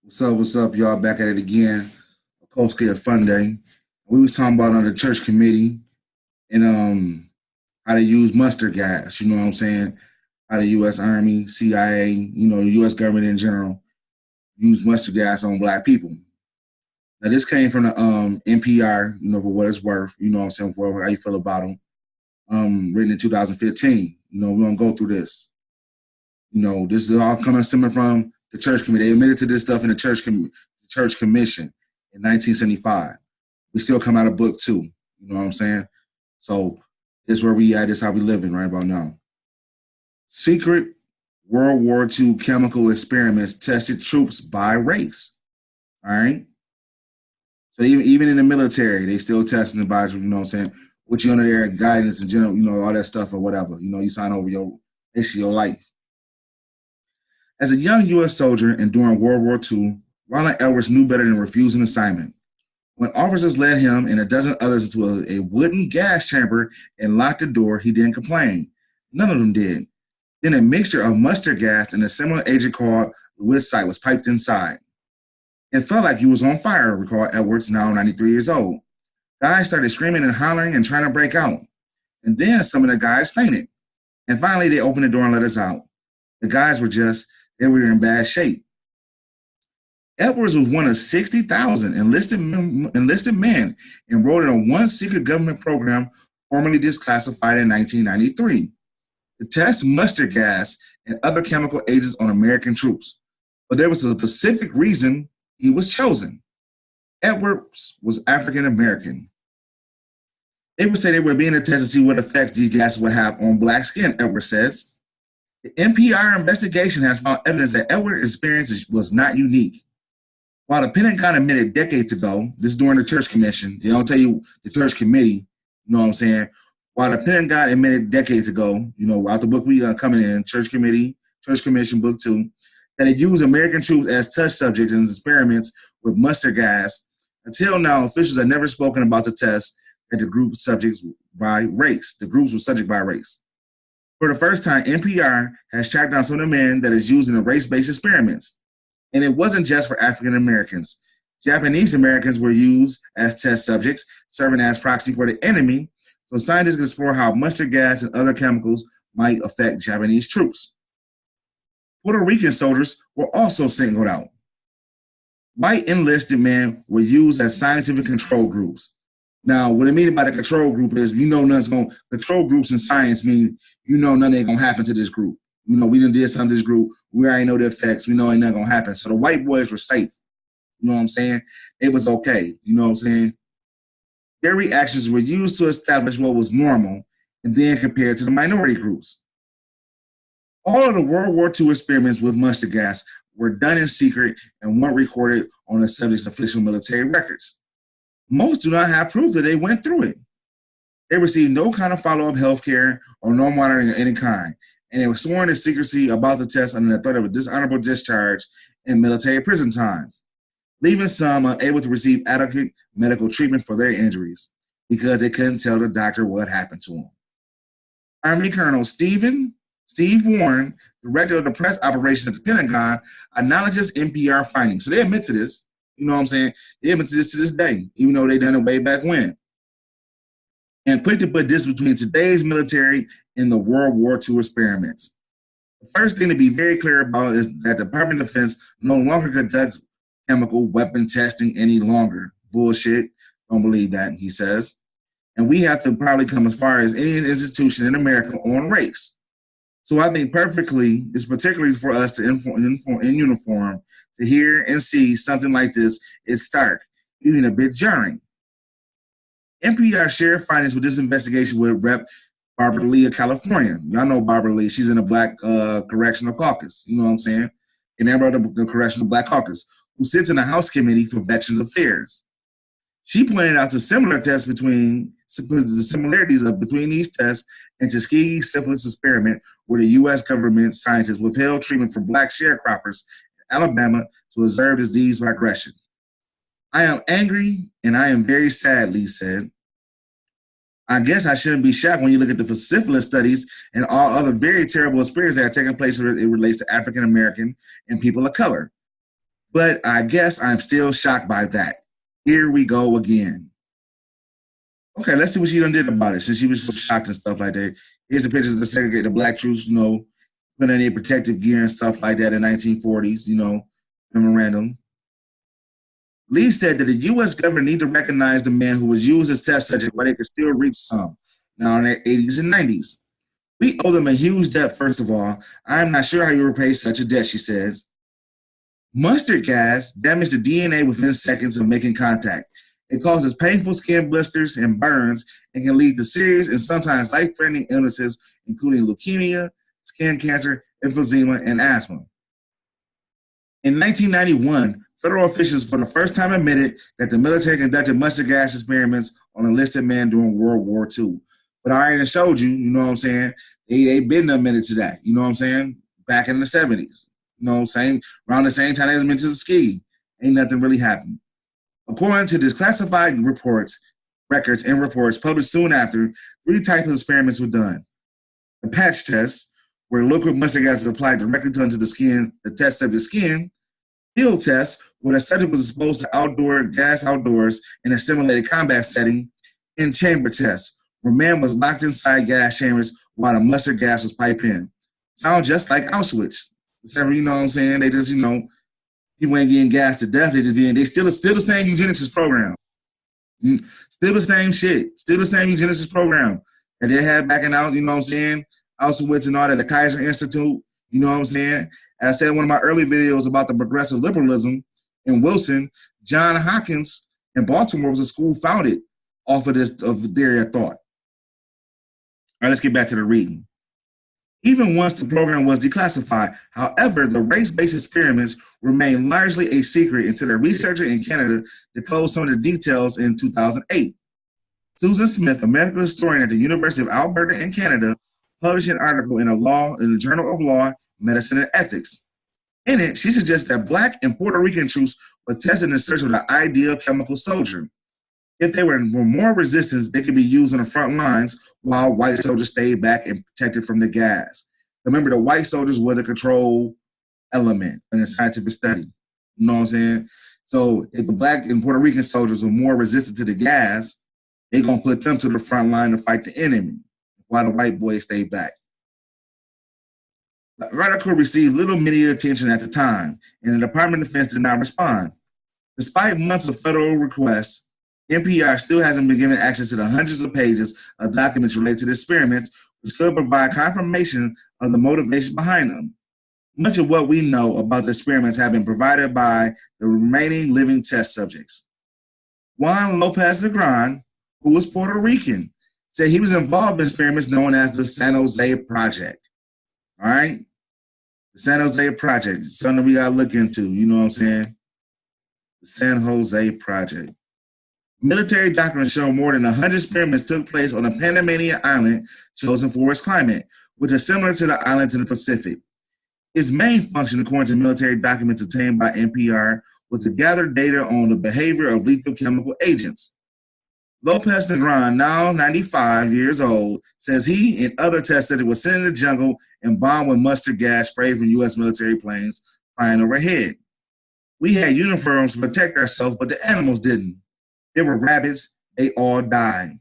What's up, y'all? Back at it again. Coach K Fun Day. We was talking about on the church committee and how to use mustard gas, you know what I'm saying? How the US Army, CIA, the US government in general use mustard gas on black people. Now this came from the NPR, for what it's worth, you know what I'm saying, for how you feel about them. Written in 2015. We're gonna go through this. This is all stemming from the church committee. They admitted to this stuff in the church commission in 1975. We still come out of book two. You know what I'm saying? So this is where we at. This is how we living right about now. Secret World War II chemical experiments tested troops by race. All right. So even in the military, they still testing the by, you know what I'm saying? With you under their guidance in general, all that stuff or whatever. You sign over your life. As a young U.S. soldier and during World War II, Ronald Edwards knew better than refuse an assignment. When officers led him and a dozen others into a wooden gas chamber and locked the door, he didn't complain. None of them did. Then a mixture of mustard gas and a similar agent called Lewisite was piped inside. It felt like he was on fire, recalled Edwards, now 93 years old. Guys started screaming and hollering and trying to break out. And then some of the guys fainted. And finally, they opened the door and let us out. The guys they were in bad shape. Edwards was one of 60,000 enlisted men enrolled in one secret government program formerly declassified in 1993 to test mustard gas and other chemical agents on American troops. But there was a specific reason he was chosen. Edwards was African American. They would say they were being tested to see what effects these gases would have on black skin, Edwards says. The NPR investigation has found evidence that Edwards' experience was not unique. While the Pentagon admitted decades ago, this is during the church commission, they don't tell you the church committee, you know what I'm saying? While the Pentagon admitted decades ago, out the book we coming in, church commission, book 2, that it used American troops as test subjects in experiments with mustard gas. Until now, officials have never spoken about the test that the group subjects by race. The groups were subject by race. For the first time, NPR has tracked down some of the men that is used in the race-based experiments. And it wasn't just for African Americans. Japanese Americans were used as test subjects, serving as proxy for the enemy, so scientists can explore how mustard gas and other chemicals might affect Japanese troops. Puerto Rican soldiers were also singled out. White enlisted men were used as scientific control groups. Now, what I mean by the control group is, control groups in science mean, nothing ain't gonna happen to this group. We done did something to this group. We already know the effects. We know ain't nothing gonna happen. So the white boys were safe. You know what I'm saying? It was okay. You know what I'm saying? Their reactions were used to establish what was normal and then compared to the minority groups. All of the World War II experiments with mustard gas were done in secret and weren't recorded on the subject's official military records. Most do not have proof that they went through it. They received no kind of follow-up health care or no monitoring of any kind, and they were sworn to secrecy about the test under the threat of a dishonorable discharge in military prison times, leaving some unable to receive adequate medical treatment for their injuries because they couldn't tell the doctor what happened to them. Army Colonel Steve Warren, director of the press operations at the Pentagon, acknowledges NPR findings. So they admit to this. You know what I'm saying? They admit to this day, even though they done it way back when. And quick to put this between today's military and the World War II experiments. The first thing to be very clear about is that the Department of Defense no longer conducts chemical weapon testing any longer. Bullshit. Don't believe that, he says. And we have to probably come as far as any institution in America on race. So I think it's particularly for us to in uniform, to hear and see something like this is stark, even a bit jarring. NPR shared findings with this investigation with Rep. Barbara Lee of California. Y'all know Barbara Lee. She's in the Black Correctional Caucus. You know what I'm saying? A member of the Correctional Black Caucus, who sits in the House Committee for Veterans Affairs. She pointed out the similarities between these tests and Tuskegee syphilis experiment, where the U.S. government scientists withheld treatment for black sharecroppers in Alabama to observe disease regression. I am angry and I am very sad, Lee said. I guess I shouldn't be shocked when you look at the syphilis studies and all other very terrible experiences that are taking place as it relates to African American and people of color. But I guess I'm still shocked by that. Here we go again. Okay, let's see what she done did about it since she was so shocked and stuff like that. Here's the pictures of the segregated black troops, putting in their protective gear and stuff like that in 1940s, memorandum. Lee said that the U.S. government need to recognize the man who was used as test subject, but they could still reach some now in the 80s and 90s. We owe them a huge debt, first of all. I'm not sure how you repay such a debt, she says. Mustard gas damaged the DNA within seconds of making contact. It causes painful skin blisters and burns and can lead to serious and sometimes life-threatening illnesses, including leukemia, skin cancer, emphysema, and asthma. In 1991, federal officials for the first time admitted that the military conducted mustard gas experiments on enlisted men during World War II. But I already showed you, they've been admitted to that, back in the 70s. Around the same time they was meant to ski. Ain't nothing really happened. According to declassified records published soon after, 3 types of experiments were done. The patch test, where liquid mustard gas is applied directly onto the test subject's skin. Field test, where the subject was exposed to gas outdoors in a simulated combat setting. And chamber test, where man was locked inside gas chambers while the mustard gas was piped in. Sounds just like Auschwitz. Except, they just, people ain't getting gassed to death. They still the same eugenics program. Still the same shit. Still the same eugenics program that they had back in Auschwitz and all that, the Kaiser Institute, As I said in one of my early videos about the progressive liberalism in Wilson, John Hopkins in Baltimore was a school founded off of this theory of thought. All right, let's get back to the reading. Even once the program was declassified, however, the race-based experiments remained largely a secret until a researcher in Canada disclosed some of the details in 2008. Susan Smith, a medical historian at the University of Alberta in Canada, published an article in the Journal of Law, Medicine, and Ethics. In it, she suggests that Black and Puerto Rican troops were tested in search of the ideal chemical soldier. If they were more resistant, they could be used on the front lines while white soldiers stayed back and protected from the gas. Remember, the white soldiers were the control element in the scientific study. You know what I'm saying? So if the Black and Puerto Rican soldiers were more resistant to the gas, they're going to put them to the front line to fight the enemy while the white boys stayed back. The article received little media attention at the time, and the Department of Defense did not respond. Despite months of federal requests, NPR still hasn't been given access to the hundreds of pages of documents related to the experiments, which could provide confirmation of the motivation behind them. Much of what we know about the experiments have been provided by the remaining living test subjects. Juan Lopez Negron, who was Puerto Rican, said he was involved in experiments known as the San Jose Project. All right? The San Jose Project, something we got to look into, you know what I'm saying? The San Jose Project. Military documents show more than 100 experiments took place on a Panamanian island chosen for its climate, which is similar to the islands in the Pacific. Its main function, according to military documents obtained by NPR, was to gather data on the behavior of lethal chemical agents. Lopez Negron, now 95 years old, says he and other test subjects were sent in the jungle and bombed with mustard gas sprayed from U.S. military planes flying overhead. We had uniforms to protect ourselves, but the animals didn't. They were rabbits. They all died.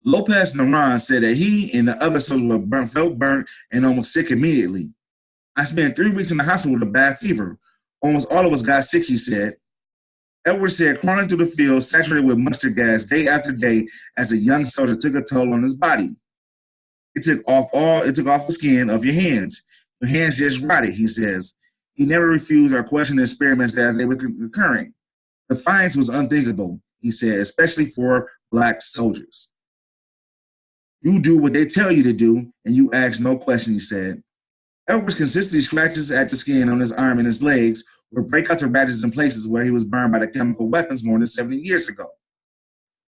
Lopez Negron said that he and the other soldiers felt burnt and almost sick immediately. I spent 3 weeks in the hospital with a bad fever. Almost all of us got sick, he said. Edwards said crawling through the field saturated with mustard gas day after day as a young soldier took a toll on his body. It took off the skin of your hands. Your hands just rotted, he says. He never refused or questioned the experiments as they were occurring. Defiance was unthinkable, he said, especially for Black soldiers. You do what they tell you to do, and you ask no question, he said. Edwards consistently scratches at the skin on his arm and his legs, with breakouts of rashes in places where he was burned by the chemical weapons more than 70 years ago.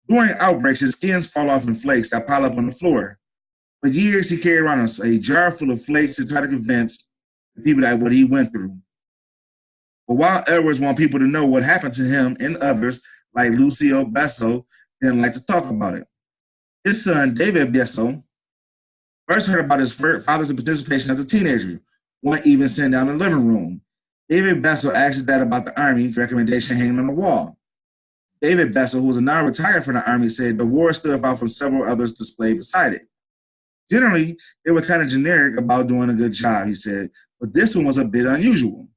During outbreaks, his skins fall off in flakes that pile up on the floor. For years, he carried around a jar full of flakes to try to convince the people that what he went through. But while Edwards wanted people to know what happened to him and others, like Lucio Besso, didn't like to talk about it. His son, David Besso, first heard about his father's participation as a teenager, one even sitting down in the living room. David Bessel asked that about the Army recommendation hanging on the wall. David Bessel, who was now retired from the Army, said the war stood out from several others displayed beside it. Generally, they were kind of generic about doing a good job, he said, but this one was a bit unusual.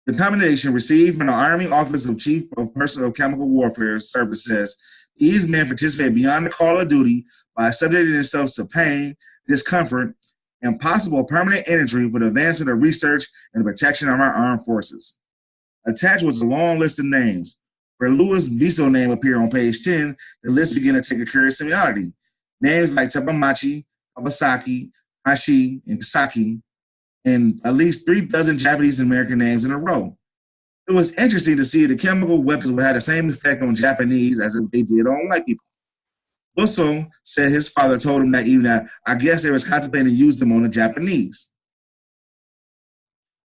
The commendation received from the Army Office of Chief of Personnel Chemical Warfare Service says these men participated beyond the call of duty by subjecting themselves to pain, discomfort, and possible permanent injury for the advancement of research and the protection of our armed forces. Attached was a long list of names. Where Louis Bisso's name appeared on page 10, the list began to take a curious similarity. Names like Tepamachi, Kawasaki, Hashi, and Saki, and at least 3 dozen Japanese and American names in a row. It was interesting to see the chemical weapons would have the same effect on Japanese as they did on white people. Busso said his father told him that even that I guess they was contemplating to use them on the Japanese.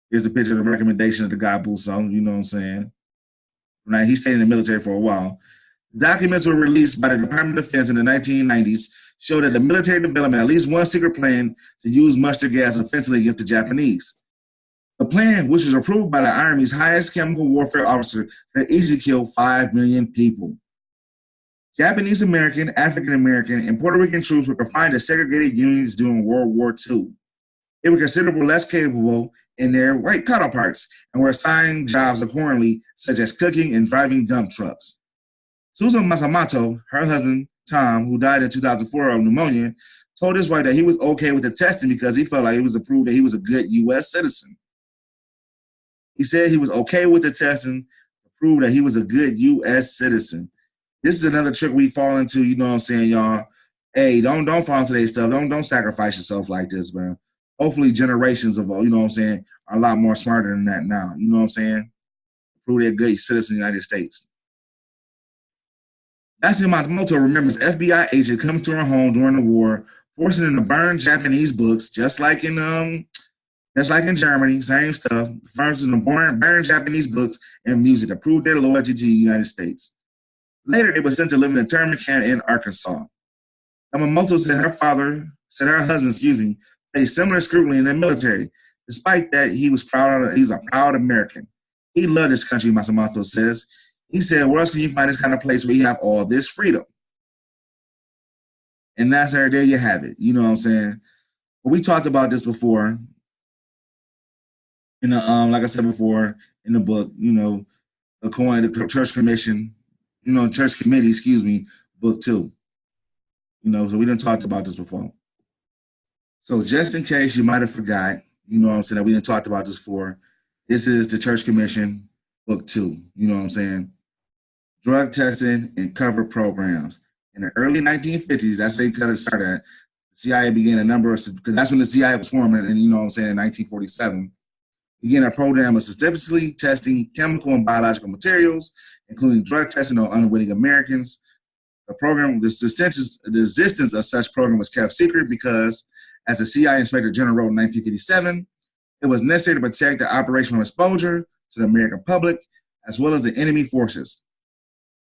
Here's a picture of the recommendation of the guy Busso, you know what I'm saying? Now, he stayed in the military for a while. Documents were released by the Department of Defense in the 1990s showed that the military developed at least one secret plan to use mustard gas offensively against the Japanese. The plan, which was approved by the Army's highest chemical warfare officer, could easily kill 5 million people. Japanese American, African American, and Puerto Rican troops were confined to segregated units during World War II. They were considerably less capable in their white counterparts and were assigned jobs accordingly, such as cooking and driving dump trucks. Susan Masamoto, her husband, Tom, who died in 2004 of pneumonia, told his wife that he was okay with the testing because he felt like it was to prove that he was a good U.S. citizen. He said he was okay with the testing to prove that he was a good U.S. citizen. This is another trick we fall into, you know what I'm saying, y'all? Hey, don't fall into their stuff. Don't sacrifice yourself like this, man. Hopefully generations of, you know what I'm saying, are a lot more smarter than that now. You know what I'm saying? Prove they're good citizens of the United States. Dashi Matsumoto remembers FBI agent coming to her home during the war, forcing her to burn Japanese books, just like in Germany, same stuff. Forcing them to burn Japanese books and music to prove their loyalty to the United States. Later, they were sent to live in a internment camp in Arkansas. Yamamoto said her husband, faced similar scrutiny in the military. Despite that, he's a proud American. He loved his country, Matsumoto says. He said, where else can you find this kind of place where you have all this freedom? And that's there you have it. You know what I'm saying? But we talked about this before in the like I said before in the book, you know, the church commission, you know, church committee, book 2. You know, so we didn't talk about this before. So just in case you might have forgot, you know what I'm saying, that we didn't talk about this before, this is the Church Commission, book 2. You know what I'm saying? Drug testing and covert programs. In the early 1950s, that's when they kind of started. The CIA began a number of, because that's when the CIA was formed, and you know what I'm saying, in 1947, began a program of systematically testing chemical and biological materials, including drug testing on unwitting Americans. The existence of such program was kept secret because, as the CIA Inspector General wrote in 1957, it was necessary to protect the operation from exposure to the American public, as well as the enemy forces.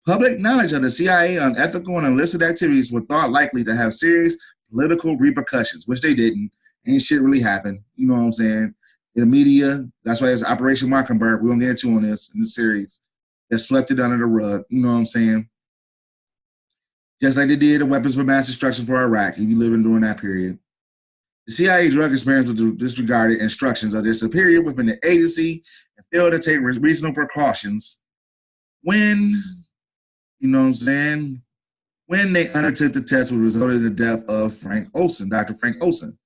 Public knowledge of the CIA unethical and illicit activities were thought likely to have serious political repercussions, which they didn't. Ain't shit really happened. You know what I'm saying? In the media, that's why it's Operation Mockingbird. We don't get into in this series. That swept it under the rug. You know what I'm saying? Just like they did the weapons of mass destruction for Iraq, if you living during that period. The CIA drug experiments disregarded instructions of their superior within the agency and failed to take reasonable precautions when, you know what I'm saying, when they undertook the test which resulted in the death of Dr. Frank Olson.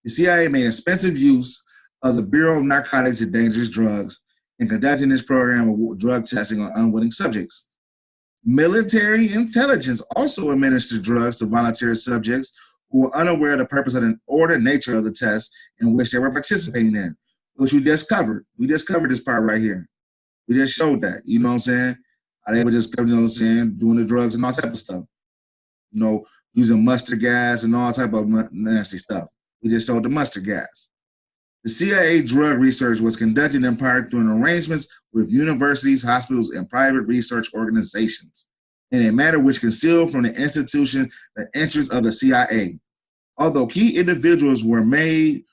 The CIA made expensive use of the Bureau of Narcotics and Dangerous Drugs in conducting this program of drug testing on unwitting subjects. Military intelligence also administered drugs to volunteer subjects who were unaware of the purpose of or the nature of the test in which they were participating in, which we just covered. We just covered this part right here. We just showed that, you know what I'm saying? How they were just, you know what I'm saying, doing the drugs and all type of stuff. You know, using mustard gas and all type of nasty stuff. We just showed the mustard gas. The CIA drug research was conducted in part through arrangements with universities, hospitals, and private research organizations in a manner which concealed from the institution the interests of the CIA. Although key individuals were made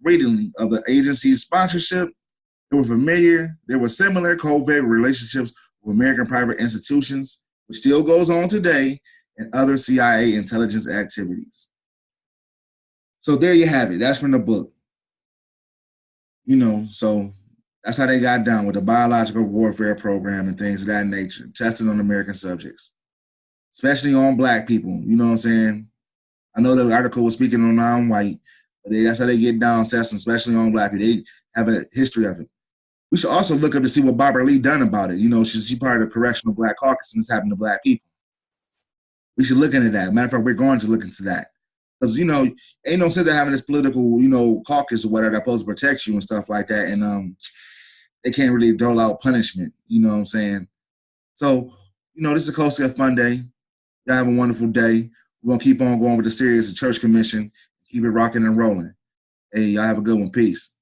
readily of the agency's sponsorship, There were similar covert relationships with American private institutions, which still goes on today, and other CIA intelligence activities. So there you have it. That's from the book. So that's how they got down with the biological warfare program and things of that nature, testing on American subjects, especially on black people. You know what I'm saying? I know the article was speaking on non-white, but that's how they get down testing, especially on black people. They have a history of it. We should also look up to see what Barbara Lee done about it. She's part of the Correctional Black Caucus, and it's happened to black people. We should look into that. Matter of fact, we're going to look into that. Because, ain't no sense of having this political, caucus or whatever that's supposed to protect you and stuff like that. And they can't really dole out punishment. You know what I'm saying? So, this is a Coast Guard Fun Day. Y'all have a wonderful day. We're going to keep on going with the series of Church Commission. Keep it rocking and rolling. Hey, y'all have a good one. Peace.